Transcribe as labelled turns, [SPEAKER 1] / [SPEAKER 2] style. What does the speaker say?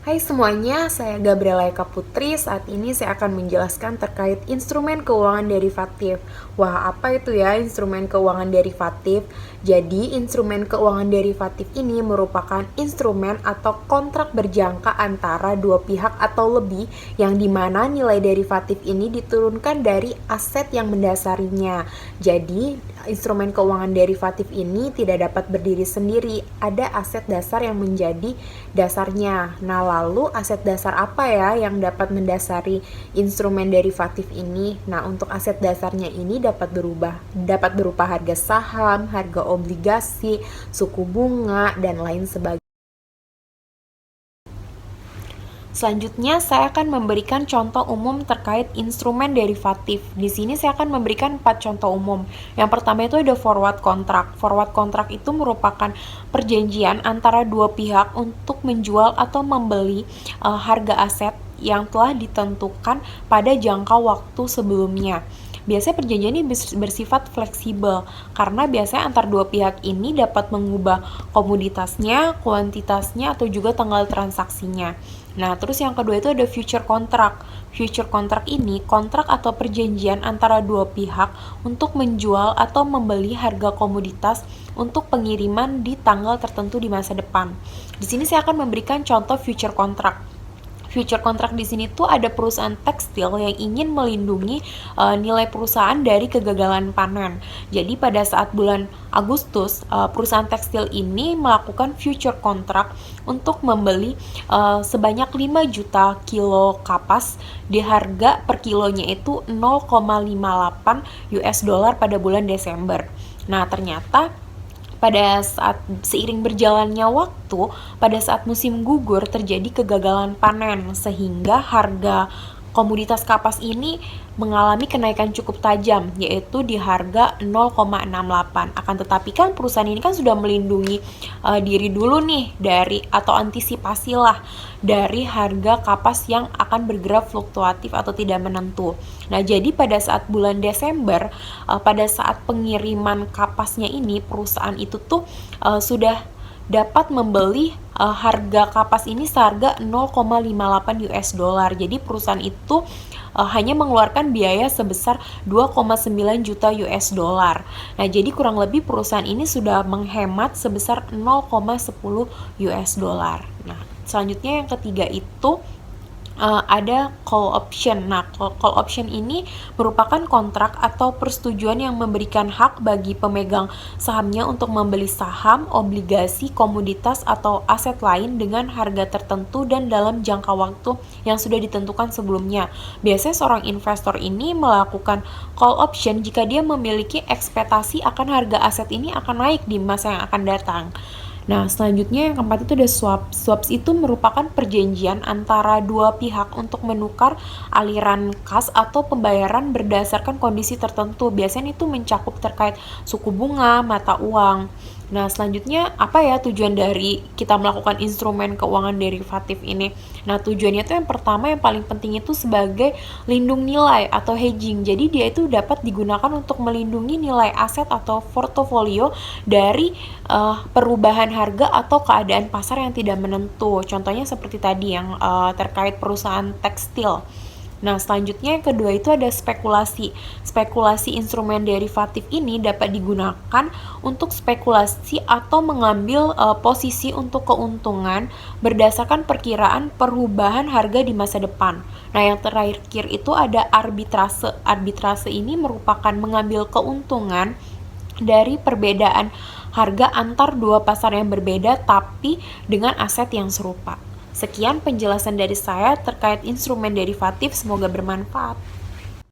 [SPEAKER 1] Hai semuanya, saya Gabriela Eka Putri. Saat ini saya akan menjelaskan terkait instrumen keuangan derivatif. Wah, apa itu ya instrumen keuangan derivatif? Jadi, instrumen keuangan derivatif ini merupakan instrumen atau kontrak berjangka antara dua pihak atau lebih yang dimana nilai derivatif ini diturunkan dari aset yang mendasarinya. Jadi, instrumen keuangan derivatif ini tidak dapat berdiri sendiri. Ada aset dasar yang menjadi dasarnya. Nah, lalu aset dasar apa ya yang dapat mendasari instrumen derivatif ini? Nah, untuk aset dasarnya ini dapat berupa harga saham, harga obligasi, suku bunga, dan lain sebagainya. Selanjutnya, saya akan memberikan contoh umum terkait instrumen derivatif. Di sini saya akan memberikan 4 contoh umum. Yang pertama itu ada forward contract. Forward contract itu merupakan perjanjian antara dua pihak untuk menjual atau membeli harga aset yang telah ditentukan pada jangka waktu sebelumnya. Biasanya perjanjian ini bersifat fleksibel karena biasanya antar dua pihak ini dapat mengubah komoditasnya, kuantitasnya, atau juga tanggal transaksinya. Nah, terus yang kedua itu ada future contract. Future contract ini kontrak atau perjanjian antara dua pihak untuk menjual atau membeli harga komoditas untuk pengiriman di tanggal tertentu di masa depan. Di sini saya akan memberikan contoh future contract. Future contract di sini tuh ada perusahaan tekstil yang ingin melindungi nilai perusahaan dari kegagalan panen. Jadi pada saat bulan Agustus, perusahaan tekstil ini melakukan future contract untuk membeli sebanyak 5 juta kilo kapas di harga per kilonya itu 0,58 US dollar pada bulan Desember. Nah, ternyata pada saat seiring berjalannya waktu, pada saat musim gugur terjadi kegagalan panen sehingga harga komoditas kapas ini mengalami kenaikan cukup tajam, yaitu di harga 0,68. Akan tetapi kan perusahaan ini kan sudah melindungi diri dulu nih dari atau antisipasilah dari harga kapas yang akan bergerak fluktuatif atau tidak menentu. Nah, jadi pada saat bulan Desember, pada saat pengiriman kapasnya ini, perusahaan itu tuh sudah dapat membeli harga kapas ini seharga 0,58 US dollar. Jadi perusahaan itu hanya mengeluarkan biaya sebesar 2,9 juta US dollar. Nah, jadi kurang lebih perusahaan ini sudah menghemat sebesar 0,10 US dollar. Nah, selanjutnya yang ketiga itu ada call option. Nah, call option ini merupakan kontrak atau persetujuan yang memberikan hak bagi pemegang sahamnya untuk membeli saham, obligasi, komoditas, atau aset lain dengan harga tertentu dan dalam jangka waktu yang sudah ditentukan sebelumnya. Biasanya seorang investor ini melakukan call option jika dia memiliki ekspektasi akan harga aset ini akan naik di masa yang akan datang. Nah, selanjutnya yang keempat itu ada swap. Swaps itu merupakan perjanjian antara dua pihak untuk menukar aliran kas atau pembayaran berdasarkan kondisi tertentu. Biasanya itu mencakup terkait suku bunga, mata uang. Nah, selanjutnya apa ya tujuan dari kita melakukan instrumen keuangan derivatif ini? Nah, tujuannya itu yang pertama yang paling penting itu sebagai lindung nilai atau hedging. Jadi dia itu dapat digunakan untuk melindungi nilai aset atau portofolio dari perubahan harga atau keadaan pasar yang tidak menentu. Contohnya seperti tadi yang terkait perusahaan tekstil. Nah, selanjutnya yang kedua itu ada spekulasi. Spekulasi instrumen derivatif ini dapat digunakan untuk spekulasi atau mengambil posisi untuk keuntungan berdasarkan perkiraan perubahan harga di masa depan. Nah, yang terakhir itu ada arbitrase. Arbitrase ini merupakan mengambil keuntungan dari perbedaan harga antar dua pasar yang berbeda tapi dengan aset yang serupa. Sekian penjelasan dari saya terkait instrumen derivatif, semoga bermanfaat.